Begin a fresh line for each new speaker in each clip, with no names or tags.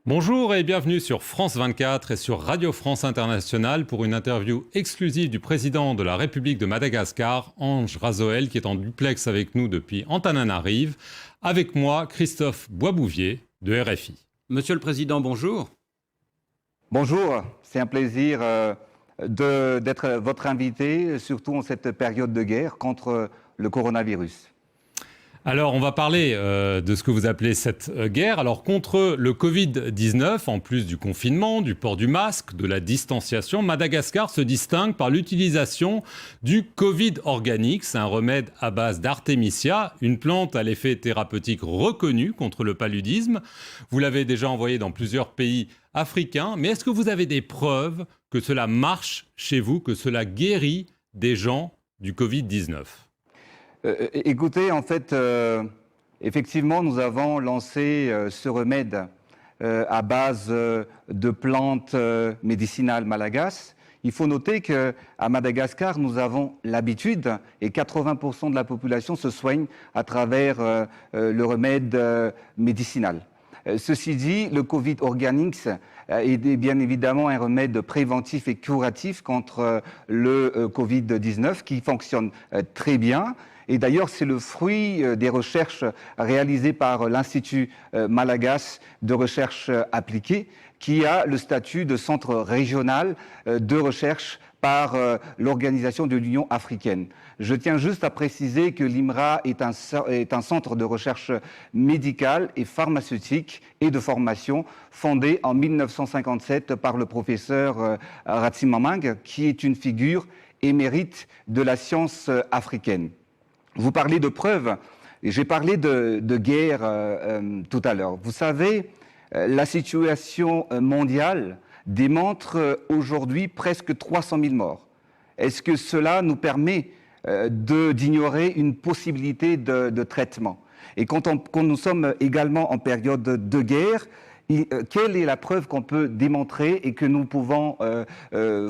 Bonjour et bienvenue sur France 24 et sur Radio France Internationale pour une interview exclusive du président de la République de Madagascar, Ange Razoel, qui est en duplex avec nous depuis Antananarive. Avec moi, Christophe Boisbouvier de RFI.
Monsieur le Président, bonjour.
Bonjour, c'est un plaisir d'être votre invité, surtout en cette période de guerre contre le coronavirus.
Alors, on va parler de ce que vous appelez cette guerre. Alors, contre le Covid-19, en plus du confinement, du port du masque, de la distanciation, Madagascar se distingue par l'utilisation du Covid Organics, un remède à base d'artémisia, une plante à l'effet thérapeutique reconnu contre le paludisme. Vous l'avez déjà envoyé dans plusieurs pays africains, mais est-ce que vous avez des preuves que cela marche chez vous, que cela guérit des gens du Covid-19 ?
Écoutez, en fait, effectivement, nous avons lancé ce remède à base de plantes médicinales malagasy. Il faut noter qu'à Madagascar, nous avons l'habitude, et 80% de la population se soigne à travers le remède médicinal. Ceci dit, le Covid Organics est bien évidemment un remède préventif et curatif contre le Covid-19 qui fonctionne très bien. Et d'ailleurs, c'est le fruit des recherches réalisées par l'Institut malagasy de recherche appliquée, qui a le statut de centre régional de recherche par l'Organisation de l'Union africaine. Je tiens juste à préciser que l'IMRA est un centre de recherche médicale et pharmaceutique et de formation fondé en 1957 par le professeur Ratsimamang, qui est une figure émérite de la science africaine. Vous parlez de preuves, et j'ai parlé de guerre tout à l'heure. Vous savez, la situation mondiale démontre aujourd'hui presque 300 000 morts. Est-ce que cela nous permet d'ignorer une possibilité de traitement? Et quand nous sommes également en période de guerre, quelle est la preuve qu'on peut démontrer et que nous pouvons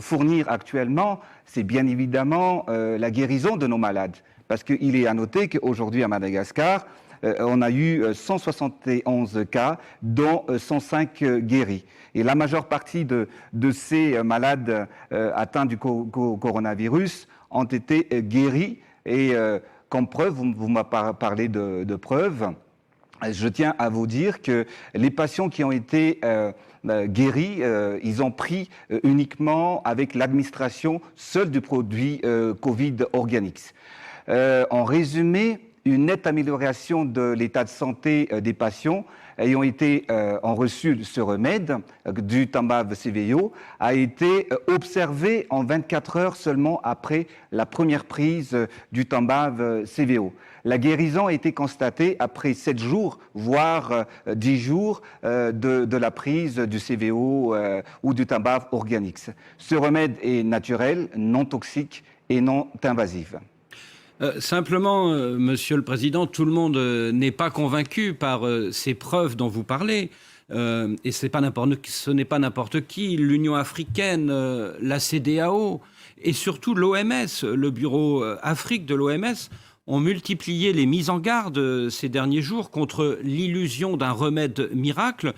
fournir actuellement? C'est bien évidemment la guérison de nos malades. Parce qu'il est à noter qu'aujourd'hui à Madagascar, on a eu 171 cas, dont 105 guéris. Et la majeure partie de ces malades atteints du coronavirus ont été guéris. Et comme preuve, vous m'avez parlé de preuves, je tiens à vous dire que les patients qui ont été guéris, ils ont pris uniquement avec l'administration seule du produit Covid Organics. En résumé, une nette amélioration de l'état de santé des patients ayant reçu ce remède du Tambave CVO a été observée en 24 heures seulement après la première prise du Tambave CVO. La guérison a été constatée après 7 jours, voire 10 jours de la prise du CVO ou du Tambave Organics. Ce remède est naturel, non toxique et non invasif.
Simplement, Monsieur le Président, tout le monde n'est pas convaincu par ces preuves dont vous parlez. Et ce n'est pas n'importe qui. L'Union africaine, la CEDEAO et surtout l'OMS, le bureau Afrique de l'OMS, ont multiplié les mises en garde ces derniers jours contre l'illusion d'un remède miracle.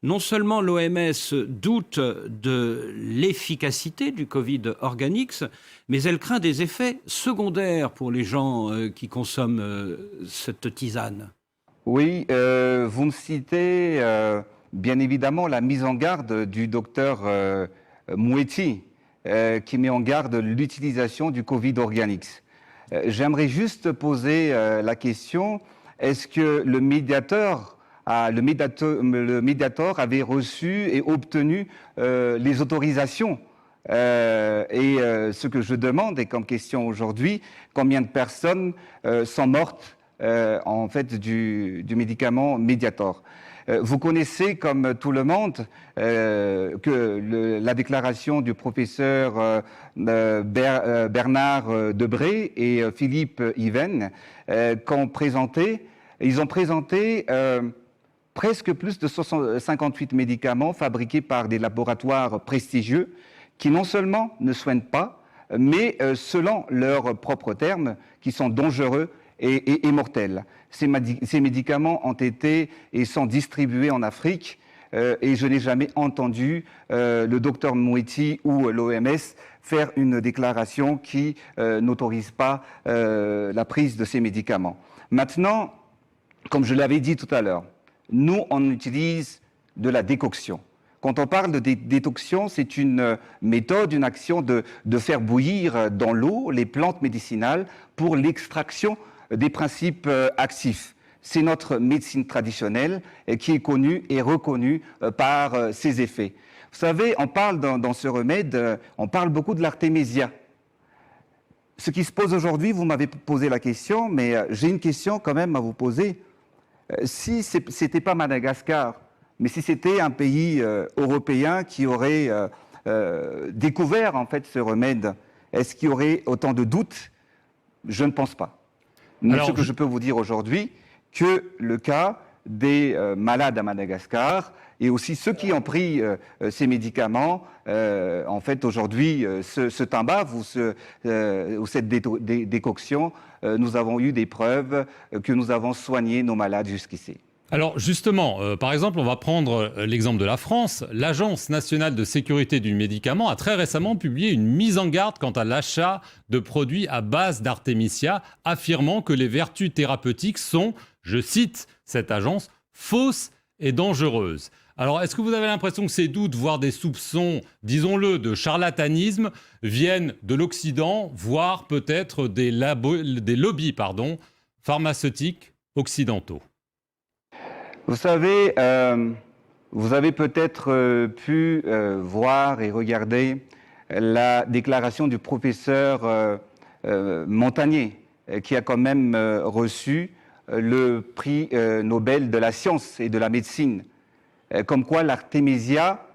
Non seulement l'OMS doute de l'efficacité du Covid Organics, mais elle craint des effets secondaires pour les gens qui consomment cette tisane.
Oui, vous me citez bien évidemment la mise en garde du docteur Moeti, qui met en garde l'utilisation du Covid Organics. J'aimerais juste poser la question, est-ce que le médiateur avait reçu et obtenu les autorisations. Ce que je demande, et comme question aujourd'hui, combien de personnes sont mortes en fait du médicament Mediator. Vous connaissez, comme tout le monde, la déclaration du professeur Bernard Debré et Philippe Yven ils ont présenté presque plus de 58 médicaments fabriqués par des laboratoires prestigieux qui non seulement ne soignent pas, mais selon leurs propres termes, qui sont dangereux et mortels. Ces médicaments ont été et sont distribués en Afrique et je n'ai jamais entendu le docteur Moeti ou l'OMS faire une déclaration qui n'autorise pas la prise de ces médicaments. Maintenant, comme je l'avais dit tout à l'heure, nous, on utilise de la décoction. Quand on parle de détoxion, c'est une méthode, une action de faire bouillir dans l'eau les plantes médicinales pour l'extraction des principes actifs. C'est notre médecine traditionnelle qui est connue et reconnue par ses effets. Vous savez, on parle dans ce remède, on parle beaucoup de l'artémisia. Ce qui se pose aujourd'hui, vous m'avez posé la question, mais j'ai une question quand même à vous poser. Si ce n'était pas Madagascar, mais si c'était un pays européen qui aurait découvert en fait ce remède, est-ce qu'il y aurait autant de doutes? Je ne pense pas. Mais ce que je peux vous dire aujourd'hui, que le cas des malades à Madagascar et aussi ceux qui ont pris ces médicaments, en fait aujourd'hui, ce tabac ou cette décoction, nous avons eu des preuves que nous avons soigné nos malades jusqu'ici.
Alors justement, par exemple, on va prendre l'exemple de la France. L'Agence nationale de sécurité du médicament a très récemment publié une mise en garde quant à l'achat de produits à base d'artémisia, affirmant que les vertus thérapeutiques sont, je cite cette agence, fausses et dangereuses. Alors, est-ce que vous avez l'impression que ces doutes, voire des soupçons, disons-le, de charlatanisme, viennent de l'Occident, voire peut-être des lobbies pharmaceutiques occidentaux?
Vous savez, vous avez peut-être pu voir et regarder la déclaration du professeur Montagnier, qui a quand même reçu le prix Nobel de la science et de la médecine. Comme quoi l'artémisia,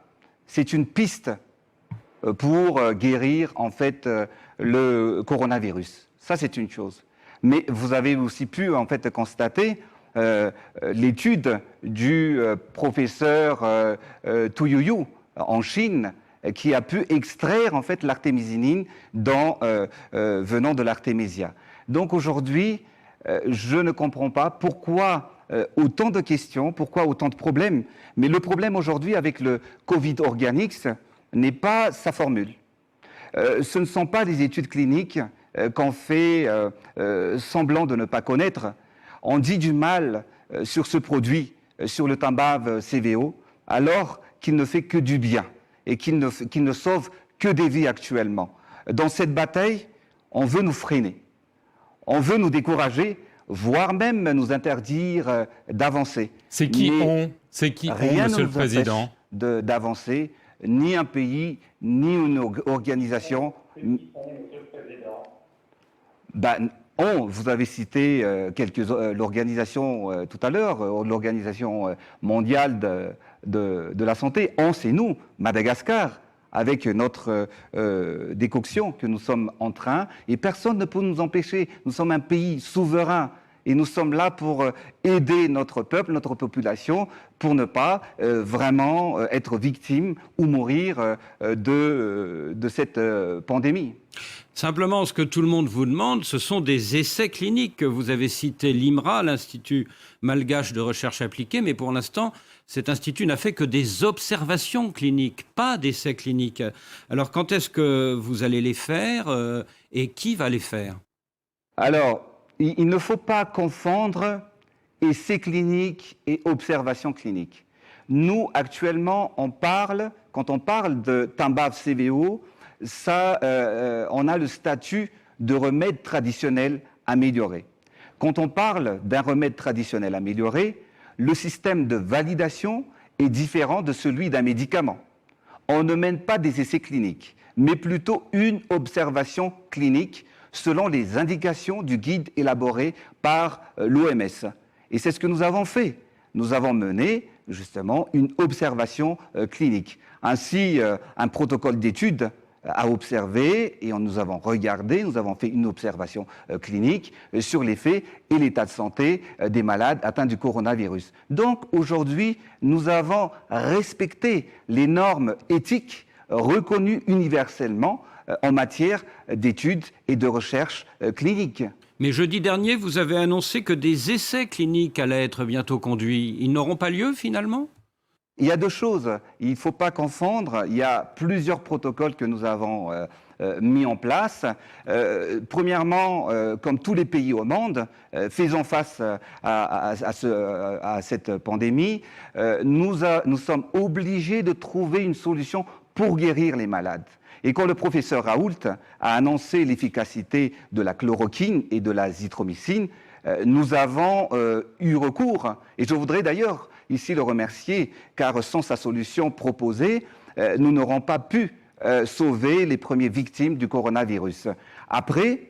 c'est une piste pour guérir en fait le coronavirus. Ça, c'est une chose. Mais vous avez aussi pu en fait constater l'étude du professeur Tuyuyu en Chine, qui a pu extraire en fait l'artémisinine venant de l'artémisia. Donc aujourd'hui, je ne comprends pas pourquoi autant de questions, pourquoi autant de problèmes. Mais le problème aujourd'hui avec le Covid Organics n'est pas sa formule. Ce ne sont pas des études cliniques qu'on fait semblant de ne pas connaître. On dit du mal sur ce produit, sur le Tambave CVO, alors qu'il ne fait que du bien et qu'il ne sauve que des vies actuellement. Dans cette bataille, on veut nous freiner, on veut nous décourager, voire même nous interdire d'avancer.
C'est qui on, Monsieur le Président,
d'avancer, ni un pays, ni une organisation. Vous avez cité l'organisation tout à l'heure, l'Organisation mondiale de la santé. C'est nous, Madagascar, avec notre décoction que nous sommes en train, et personne ne peut nous empêcher. Nous sommes un pays souverain, et nous sommes là pour aider notre peuple, notre population, pour ne pas vraiment être victime ou mourir de cette pandémie.
Simplement, ce que tout le monde vous demande, ce sont des essais cliniques. Vous avez cité l'IMRA, l'Institut malgache de recherche appliquée, mais pour l'instant, cet institut n'a fait que des observations cliniques, pas d'essais cliniques. Alors, quand est-ce que vous allez les faire et qui va les faire?
Alors, il ne faut pas confondre essais cliniques et observations cliniques. Nous, actuellement, quand on parle de Tambave CVO, on a le statut de remède traditionnel amélioré. Quand on parle d'un remède traditionnel amélioré, le système de validation est différent de celui d'un médicament. On ne mène pas des essais cliniques, mais plutôt une observation clinique selon les indications du guide élaboré par l'OMS. Et c'est ce que nous avons fait. Nous avons mené justement une observation clinique. Ainsi, un protocole d'étude à observer, et nous avons regardé, nous avons fait une observation clinique sur l'effet et l'état de santé des malades atteints du coronavirus. Donc aujourd'hui, nous avons respecté les normes éthiques reconnues universellement en matière d'études et de recherche clinique.
Mais jeudi dernier, vous avez annoncé que des essais cliniques allaient être bientôt conduits. Ils n'auront pas lieu finalement ?
Il y a deux choses. Il ne faut pas confondre. Il y a plusieurs protocoles que nous avons mis en place. Premièrement, comme tous les pays au monde, faisant face à cette pandémie, nous sommes obligés de trouver une solution pour guérir les malades. Et quand le professeur Raoult a annoncé l'efficacité de la chloroquine et de l'azithromycine, nous avons eu recours, et je voudrais d'ailleurs ici le remercier, car sans sa solution proposée, nous n'aurons pas pu sauver les premières victimes du coronavirus. Après,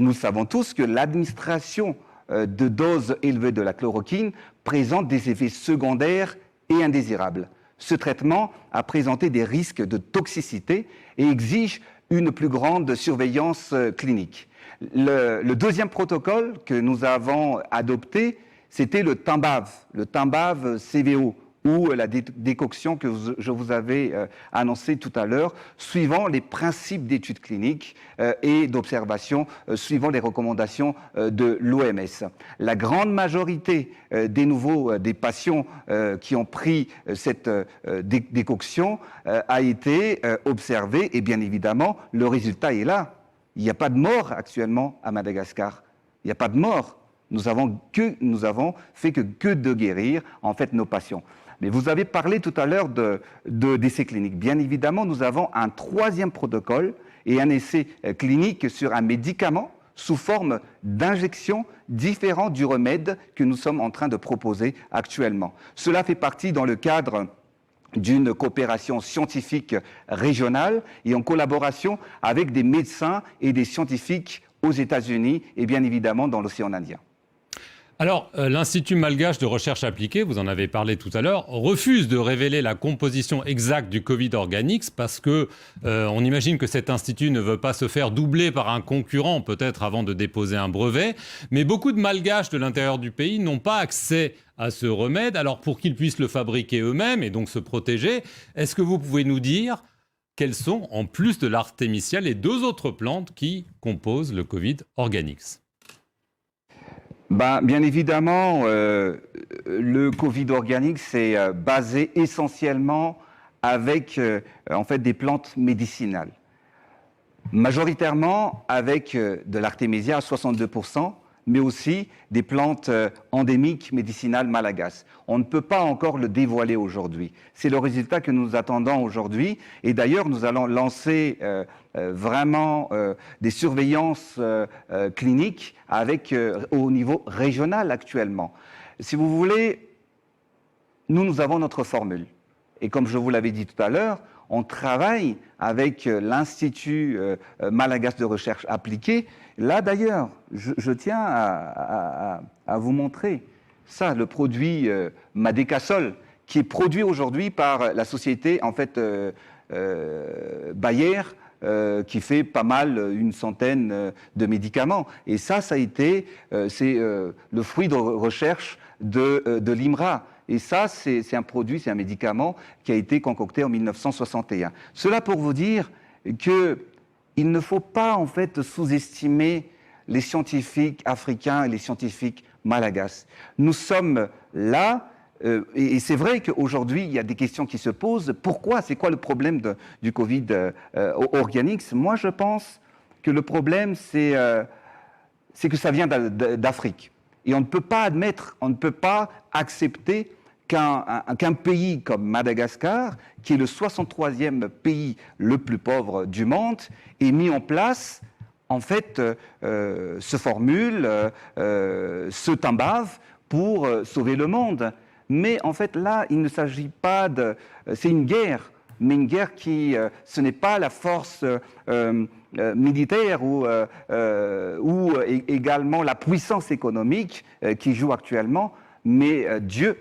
nous savons tous que l'administration de doses élevées de la chloroquine présente des effets secondaires et indésirables. Ce traitement a présenté des risques de toxicité et exige une plus grande surveillance clinique. Le deuxième protocole que nous avons adopté, c'était le Timbave CVO, ou la décoction que je vous avais annoncée tout à l'heure, suivant les principes d'études cliniques et d'observation, suivant les recommandations de l'OMS. La grande majorité des patients qui ont pris cette décoction a été observée, et bien évidemment, le résultat est là. Il n'y a pas de mort actuellement à Madagascar. Il n'y a pas de mort. Nous avons fait que de guérir, en fait, nos patients. Mais vous avez parlé tout à l'heure d'essais cliniques. Bien évidemment, nous avons un troisième protocole et un essai clinique sur un médicament sous forme d'injection différent du remède que nous sommes en train de proposer actuellement. Cela fait partie dans le cadre d'une coopération scientifique régionale et en collaboration avec des médecins et des scientifiques aux États-Unis et bien évidemment dans l'océan Indien.
Alors, l'Institut malgache de recherche appliquée, vous en avez parlé tout à l'heure, refuse de révéler la composition exacte du Covid Organics parce que on imagine que cet institut ne veut pas se faire doubler par un concurrent, peut-être avant de déposer un brevet. Mais beaucoup de malgaches de l'intérieur du pays n'ont pas accès à ce remède. Alors, pour qu'ils puissent le fabriquer eux-mêmes et donc se protéger, est-ce que vous pouvez nous dire quelles sont, en plus de l'artémisia, les deux autres plantes qui composent le Covid Organics ?
Bien évidemment, le Covid Organics c'est basé essentiellement avec en fait des plantes médicinales. Majoritairement avec de l'artémisia à 62%, mais aussi des plantes endémiques médicinales malagasy. On ne peut pas encore le dévoiler aujourd'hui. C'est le résultat que nous attendons aujourd'hui. Et d'ailleurs, nous allons lancer vraiment des surveillances cliniques au niveau régional actuellement. Si vous voulez, nous avons notre formule. Et comme je vous l'avais dit tout à l'heure, on travaille avec l'Institut malgache de recherche appliquée. Là, d'ailleurs, je tiens à vous montrer ça, le produit Madécasol, qui est produit aujourd'hui par la société, en fait, Bayer, qui fait pas mal, une centaine de médicaments. Et ça a été, c'est le fruit de recherche de l'IMRA. Et ça, c'est un produit, c'est un médicament qui a été concocté en 1961. Cela pour vous dire qu'il ne faut pas, en fait, sous-estimer les scientifiques africains et les scientifiques malagasy. Nous sommes là, et c'est vrai qu'aujourd'hui, il y a des questions qui se posent. Pourquoi ? C'est quoi le problème du Covid Organics ? Moi, je pense que le problème, c'est que ça vient d'Afrique. Et on ne peut pas admettre, on ne peut pas accepter qu'un pays comme Madagascar, qui est le 63e pays le plus pauvre du monde, ait mis en place, en fait, ce formule, ce Timbave pour sauver le monde. Mais en fait, là, il ne s'agit pas de... C'est une guerre, mais une guerre qui... ce n'est pas la force militaire ou également la puissance économique qui joue actuellement, mais Dieu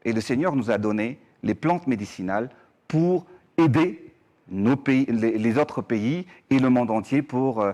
et le Seigneur nous a donné les plantes médicinales pour aider nos pays, les autres pays et le monde entier pour